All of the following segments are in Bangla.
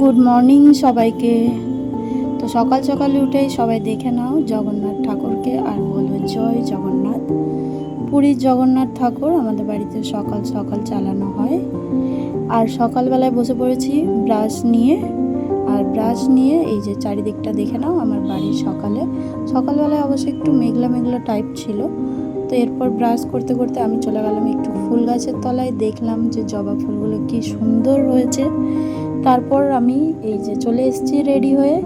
গুড মর্নিং সবাইকে। তো সকাল সকালে উঠেই সবাই দেখে নাও জগন্নাথ ঠাকুরকে আর বলবে জয় জগন্নাথ। পুরীর জগন্নাথ ঠাকুর আমাদের বাড়িতে সকাল সকাল চালানো হয়। আর সকালবেলায় বসে পড়েছি ব্রাশ নিয়ে। আর ব্রাশ নিয়ে এই যে চারিদিকটা দেখে নাও আমার বাড়ির সকালবেলায় অবশ্যই একটু মেঘলা মেঘলা টাইপ ছিল। তো এরপর ব্রাশ করতে করতে আমি চলে গেলাম একটু ফুল গাছের তলায়, দেখলাম যে জবা ফুলগুলো কি সুন্দর হয়েছে। তারপর আমি এই যে চলে এসেছি রেডি হয়ে,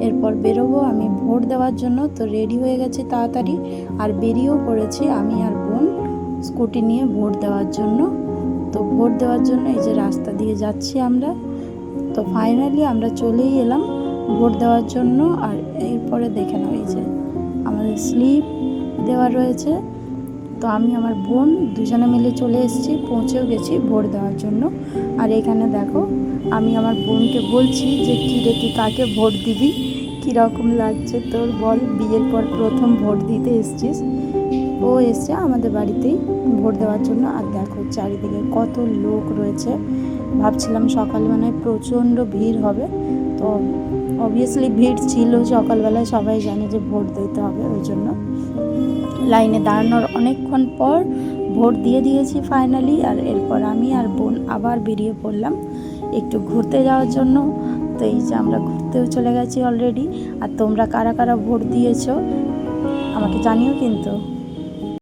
এরপর বেরোবো আমি ভোট দেওয়ার জন্য। তো রেডি হয়ে গেছি তাড়াতাড়ি আর বেরিয়েও পড়েছি আমি আর বোন স্কুটি নিয়ে ভোট দেওয়ার জন্য। তো ভোট দেওয়ার জন্য এই যে রাস্তা দিয়ে যাচ্ছি আমরা। তো ফাইনালি আমরা চলেই এলাম ভোট দেওয়ার জন্য। আর এরপরে দেখে নাও এই যে আমাদের স্লিপ দেওয়া রয়েছে। তো আমি আমার বোন দুজনে মিলে চলে এসেছি, পৌঁছেও গেছি ভোট দেওয়ার জন্য। আর এখানে দেখো আমি আমার বোনকে বলছি যে কী রে তুই কাকে ভোট দিবি, কীরকম লাগছে তোর বল, বিয়ের পর প্রথম ভোট দিতে এসছিস। ও এসছে আমাদের বাড়িতেই ভোট দেওয়ার জন্য। আর দেখো চারিদিকে কত লোক রয়েছে, ভাবছিলাম সকালবেলায় প্রচণ্ড ভিড় হবে। তো অবভিয়াসলি ভিড় ছিল, সকালবেলায় সবাই জানে যে ভোট দিতে হবে, ওই জন্য লাইনে দাঁড়ানোর অনেকক্ষণ পর ভোট দিয়ে দিয়েছি ফাইনালি। আর এরপর আমি আর বোন আবার বেরিয়ে পড়লাম একটু ঘুরতে যাওয়ার জন্য। তো এই যে আমরা ঘুরতেও চলে গেছি অলরেডি। আর তোমরা কারা কারা ভোট দিয়েছো আমাকে জানিও কিন্তু।